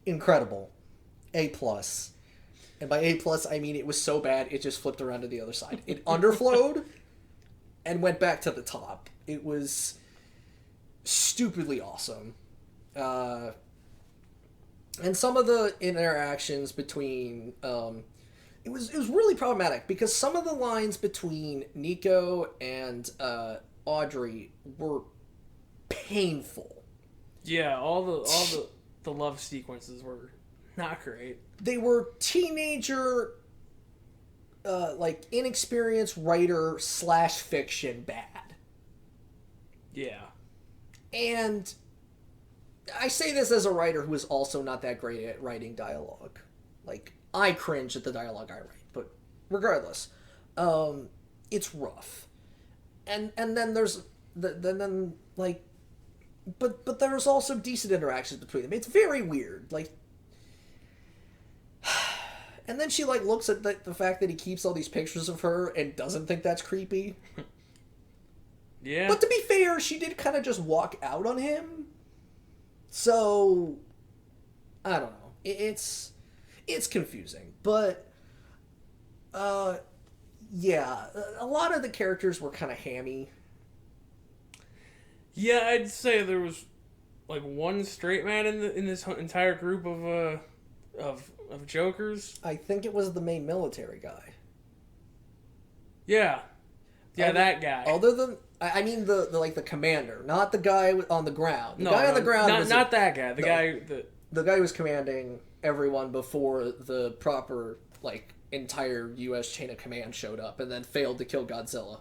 Speaker 2: Incredible. A+. And by A+, I mean it was so bad it just flipped around to the other side. It underflowed and went back to the top. It was stupidly awesome. And some of the interactions between... It was really problematic because some of the lines between Nico and Audrey were painful.
Speaker 1: Yeah, all the love sequences were not great.
Speaker 2: They were teenager, inexperienced writer / fiction bad.
Speaker 1: Yeah.
Speaker 2: And I say this as a writer who is also not that great at writing dialogue. Like, I cringe at the dialogue I write, but regardless, it's rough. And then there's but there's also decent interactions between them. It's very weird. Like, and then she looks at the fact that he keeps all these pictures of her and doesn't think that's creepy.
Speaker 1: Yeah.
Speaker 2: But to be fair, she did kind of just walk out on him. So, I don't know. It's confusing. But, yeah. A lot of the characters were kind of hammy.
Speaker 1: Yeah, I'd say there was one straight man in this entire group of jokers.
Speaker 2: I think it was the main military guy.
Speaker 1: Yeah. Yeah, that guy.
Speaker 2: Other than... I mean the commander, not the guy on the ground. The guy on the ground
Speaker 1: not that guy.
Speaker 2: The guy who was commanding everyone before the proper entire U.S. chain of command showed up, and then failed to kill Godzilla.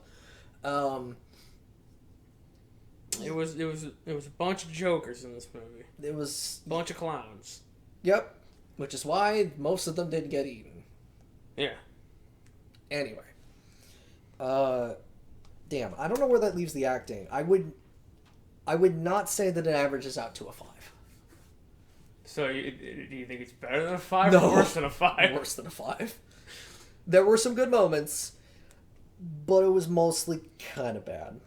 Speaker 1: It was a bunch of jokers in this movie.
Speaker 2: It was
Speaker 1: a bunch of clowns.
Speaker 2: Yep, which is why most of them didn't get eaten.
Speaker 1: Yeah.
Speaker 2: Anyway, damn, I don't know where that leaves the acting. I would not say that it averages out to a 5.
Speaker 1: So do you think it's better than a 5
Speaker 2: No,
Speaker 1: or worse than a 5?
Speaker 2: Worse than a 5. There were some good moments, but it was mostly kind of bad.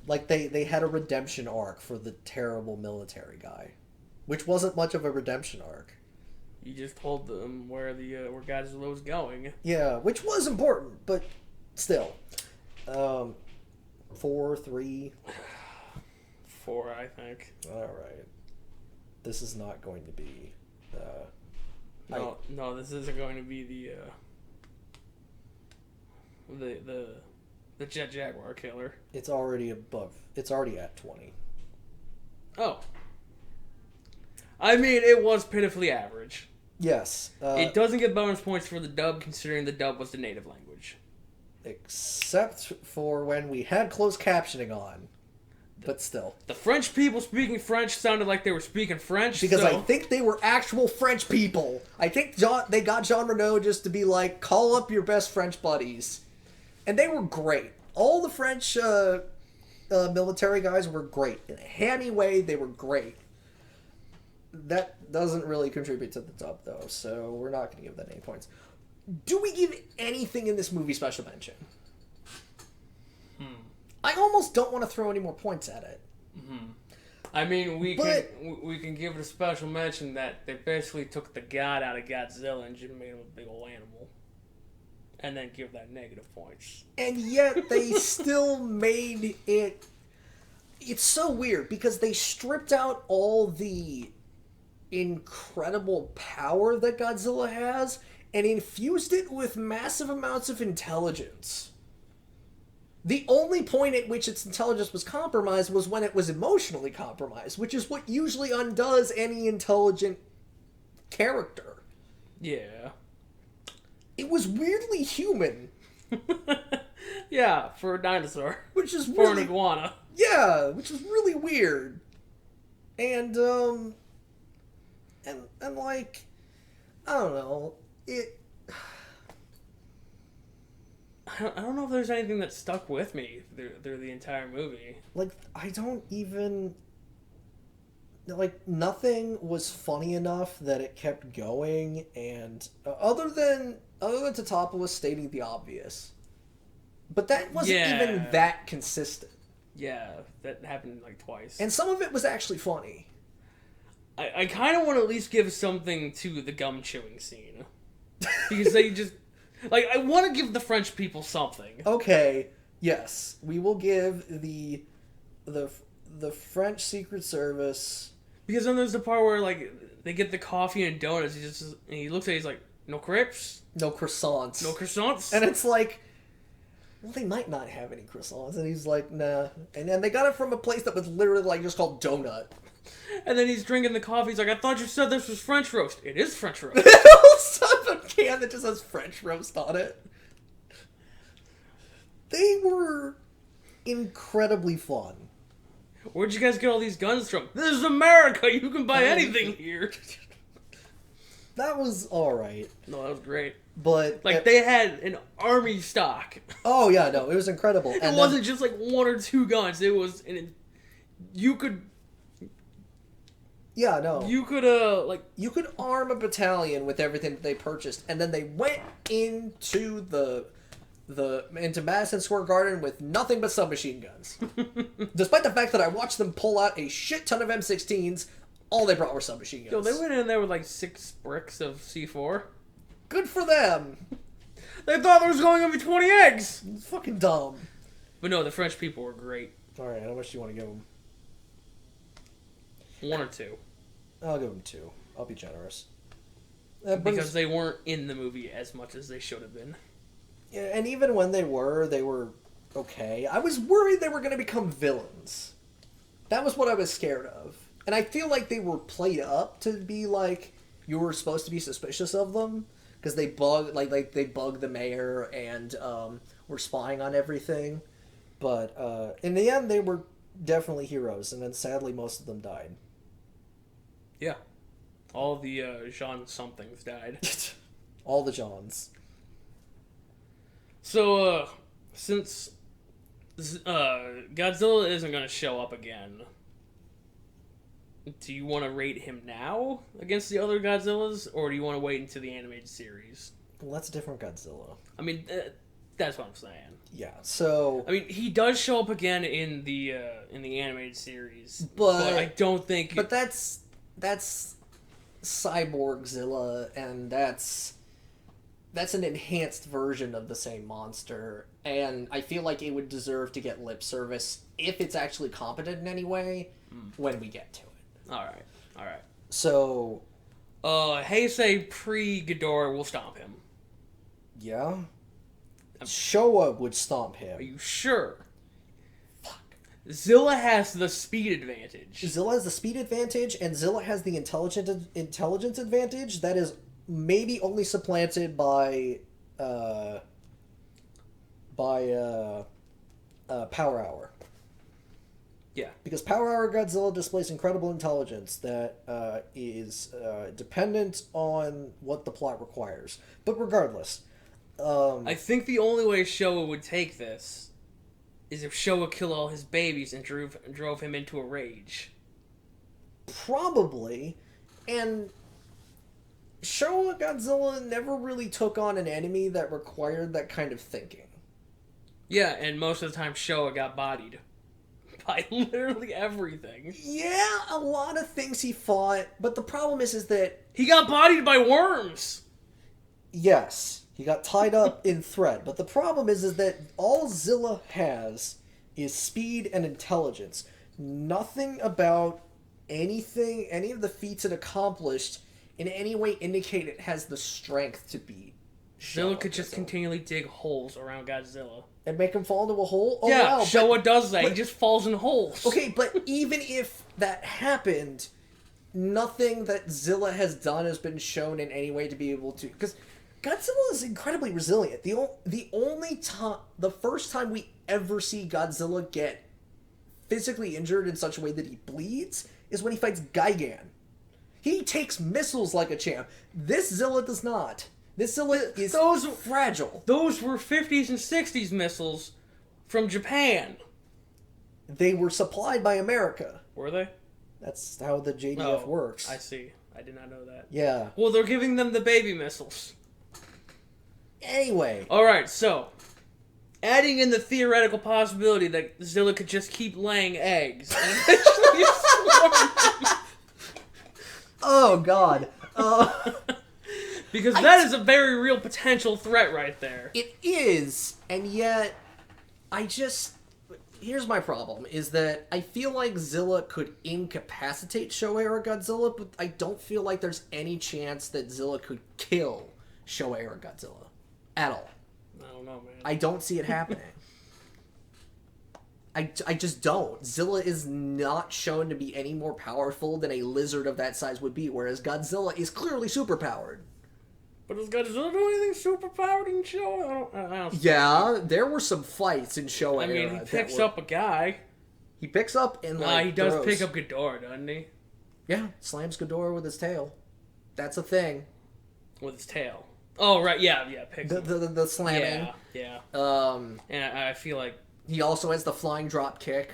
Speaker 2: Like, they had a redemption arc for the terrible military guy, which wasn't much of a redemption arc.
Speaker 1: You just told them where where Godzilla was going.
Speaker 2: Yeah, which was important, but still. 4, 3.
Speaker 1: 4, I think.
Speaker 2: Alright. This is not going to be...
Speaker 1: No, this isn't going to be the Jet Jaguar killer.
Speaker 2: It's already above. It's already at 20.
Speaker 1: Oh. I mean, it was pitifully average.
Speaker 2: Yes.
Speaker 1: It doesn't get bonus points for the dub, considering the dub was the native language.
Speaker 2: Except for when we had closed captioning on. But still.
Speaker 1: The French people speaking French sounded like they were speaking French.
Speaker 2: Because I think they were actual French people. I think they got Jean Reno just to be like, call up your best French buddies. And they were great. All the French military guys were great. In a hammy way, they were great. That doesn't really contribute to the dub, though, so we're not going to give that any points. Do we give anything in this movie special mention? I almost don't want to throw any more points at it.
Speaker 1: I mean, we can give it a special mention that they basically took the god out of Godzilla and just made him a big old animal. And then give that negative points.
Speaker 2: And yet they still made it... It's so weird, because they stripped out all the incredible power that Godzilla has and infused it with massive amounts of intelligence. The only point at which its intelligence was compromised was when it was emotionally compromised, which is what usually undoes any intelligent character.
Speaker 1: Yeah.
Speaker 2: It was weirdly human.
Speaker 1: Yeah, for a dinosaur.
Speaker 2: Which is
Speaker 1: for an iguana.
Speaker 2: Yeah, which is really weird. And like, I don't know,
Speaker 1: I don't know if there's anything that stuck with me through the entire movie.
Speaker 3: Like, I don't even... Like, nothing was funny enough that it kept going, and other than Tatopoulos stating the obvious. But that wasn't even that consistent.
Speaker 1: Yeah, that happened like twice.
Speaker 3: And some of it was actually funny.
Speaker 1: I kind of want to at least give something to the gum chewing scene. Because they just... Like, I want to give the French people something.
Speaker 3: Okay, yes. We will give the French Secret Service...
Speaker 1: Because then there's the part where, like, they get the coffee and donuts, and he looks at it, he's like, no crepes?
Speaker 3: No croissants.
Speaker 1: No croissants?
Speaker 3: And it's like, well, they might not have any croissants. And he's like, nah. And then they got it from a place that was literally, like, just called Donut.
Speaker 1: And then he's drinking the coffee, he's like, I thought you said this was French roast. It is French roast.
Speaker 3: Son of a can that just has French roast on it. They were incredibly fun.
Speaker 1: Where'd you guys get all these guns from? This is America! You can buy anything here!
Speaker 3: That was alright.
Speaker 1: No, that was great.
Speaker 3: But...
Speaker 1: Like, they had an army stock.
Speaker 3: Oh, yeah, no, it was incredible.
Speaker 1: It wasn't just, like, one or two guns. It was... You could...
Speaker 3: Yeah, no.
Speaker 1: You could, like...
Speaker 3: You could arm a battalion with everything that they purchased, and then they went into into Madison Square Garden with nothing but submachine guns. Despite the fact that I watched them pull out a shit ton of M16s, all they brought were submachine guns.
Speaker 1: Yo, they went in there with like 6 bricks of C4.
Speaker 3: Good for them.
Speaker 1: They thought there was going to be 20 eggs.
Speaker 3: It's fucking dumb.
Speaker 1: But no, the French people were great.
Speaker 3: Alright, how much do you want to give them?
Speaker 1: 1 or 2.
Speaker 3: I'll give them 2. I'll be generous.
Speaker 1: Because they weren't in the movie as much as they should have been.
Speaker 3: Yeah, and even when they were okay. I was worried they were going to become villains. That was what I was scared of. And I feel like they were played up to be like, you were supposed to be suspicious of them. Because they bug they bugged the mayor and were spying on everything. But in the end, they were definitely heroes. And then sadly, most of them died.
Speaker 1: Yeah. All the Jean somethings died.
Speaker 3: All the Johns.
Speaker 1: So, since Godzilla isn't going to show up again, do you want to rate him now against the other Godzillas, or do you want to wait until the animated series?
Speaker 3: Well, that's a different Godzilla.
Speaker 1: I mean, that's what I'm saying.
Speaker 3: Yeah, so...
Speaker 1: I mean, he does show up again in the animated series, but I don't think...
Speaker 3: But that's Cyborgzilla, and that's an enhanced version of the same monster, and I feel like it would deserve to get lip service if it's actually competent in any way when we get to it.
Speaker 1: Alright.
Speaker 3: So...
Speaker 1: Heisei pre-Ghidorah will stomp him.
Speaker 3: Yeah? Showa would stomp him.
Speaker 1: Are you sure? Fuck. Zilla has the speed advantage.
Speaker 3: Zilla has the speed advantage, and Zilla has the intelligence advantage that is maybe only supplanted by Power Hour.
Speaker 1: Yeah.
Speaker 3: Because Power Hour Godzilla displays incredible intelligence that is dependent on what the plot requires. But regardless...
Speaker 1: I think the only way Showa would take this is if Showa killed all his babies and drove him into a rage.
Speaker 3: Probably. And Showa Godzilla never really took on an enemy that required that kind of thinking.
Speaker 1: Yeah, and most of the time Showa got bodied. By literally everything.
Speaker 3: Yeah, a lot of things he fought, but the problem is that...
Speaker 1: He got bodied by worms!
Speaker 3: Yes. He got tied up in thread. But the problem is that all Zilla has is speed and intelligence. Nothing about anything, any of the feats it accomplished, in any way indicate it has the strength to beat
Speaker 1: Zilla could just continually dig holes around Godzilla.
Speaker 3: And make him fall into a hole? Oh,
Speaker 1: yeah,
Speaker 3: wow,
Speaker 1: Showa does that. He just falls in holes.
Speaker 3: Okay, but even if that happened, nothing that Zilla has done has been shown in any way to be able to... Because Godzilla is incredibly resilient. The first time we ever see Godzilla get physically injured in such a way that he bleeds is when he fights Gigan. He takes missiles like a champ. This Zilla does not. This Zilla is fragile.
Speaker 1: Those were 50s and 60s missiles from Japan.
Speaker 3: They were supplied by America.
Speaker 1: Were they?
Speaker 3: That's how the JDF works.
Speaker 1: I see. I did not know that.
Speaker 3: Yeah.
Speaker 1: Well, they're giving them the baby missiles.
Speaker 3: Anyway.
Speaker 1: Alright, so, adding in the theoretical possibility that Zilla could just keep laying eggs and eventually swarm them.
Speaker 3: Oh, God.
Speaker 1: Because that is a very real potential threat right there.
Speaker 3: It is, and yet, here's my problem, is that I feel like Zilla could incapacitate Showa-era Godzilla, but I don't feel like there's any chance that Zilla could kill Showa-era Godzilla. At all.
Speaker 1: I don't know, man.
Speaker 3: I don't see it happening. I just don't. Zilla is not shown to be any more powerful than a lizard of that size would be, whereas Godzilla is clearly superpowered.
Speaker 1: But does Godzilla do anything superpowered in Showa? I don't
Speaker 3: Yeah, there were some fights in Showa
Speaker 1: I mean,
Speaker 3: era
Speaker 1: he picks up a guy.
Speaker 3: He picks up and like
Speaker 1: He does
Speaker 3: throws.
Speaker 1: pick up Ghidorah, doesn't he?
Speaker 3: Yeah, slams Ghidorah with his tail. That's a thing.
Speaker 1: With his tail. Oh, right, yeah, picks him.
Speaker 3: The slamming.
Speaker 1: Yeah.
Speaker 3: And
Speaker 1: I feel like...
Speaker 3: he also has the flying drop kick,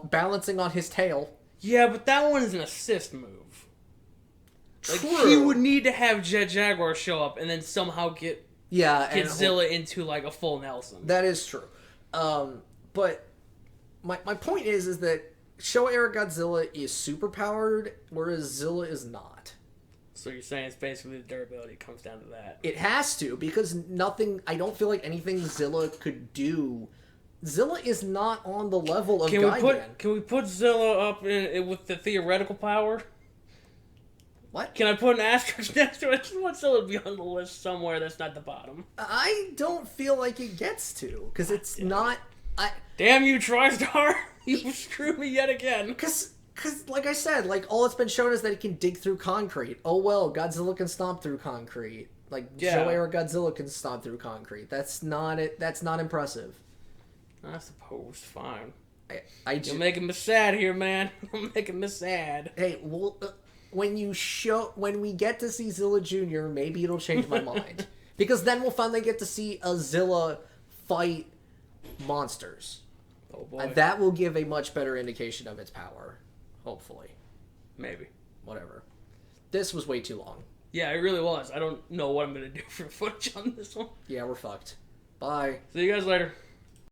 Speaker 3: balancing on his tail.
Speaker 1: Yeah, but that one is an assist move. Like,
Speaker 3: True.
Speaker 1: he would need to have Jet Jaguar show up and then somehow get Zilla into, like, a full Nelson.
Speaker 3: That is true. But my point is that Showa-era Godzilla is superpowered, whereas Zilla is not.
Speaker 1: So you're saying it's basically the durability comes down to that.
Speaker 3: It has to, because I don't feel like anything Zilla could do. Zilla is not on the level of Gigan.
Speaker 1: Can we put Zilla up with the theoretical power?
Speaker 3: What?
Speaker 1: Can I put an asterisk next to it? I just want Zilla to be on the list somewhere that's not the bottom.
Speaker 3: I don't feel like it gets to, because it's not...
Speaker 1: Damn you, TriStar! You screwed me yet again.
Speaker 3: Because, like I said, like, all it's been shown is that it can dig through concrete. Oh well, Godzilla can stomp through concrete. Like, Showa-era Godzilla can stomp through concrete. That's not it. That's not impressive.
Speaker 1: I suppose. Fine.
Speaker 3: You're
Speaker 1: making me sad here, man. You're making me sad.
Speaker 3: Hey, well, when we get to see Zilla Jr., maybe it'll change my mind. Because then we'll finally get to see a Zilla fight monsters.
Speaker 1: Oh boy.
Speaker 3: And that will give a much better indication of its power. Hopefully.
Speaker 1: Maybe.
Speaker 3: Whatever. This was way too long.
Speaker 1: Yeah, it really was. I don't know what I'm going to do for footage on this one.
Speaker 3: Yeah, we're fucked. Bye.
Speaker 1: See you guys later.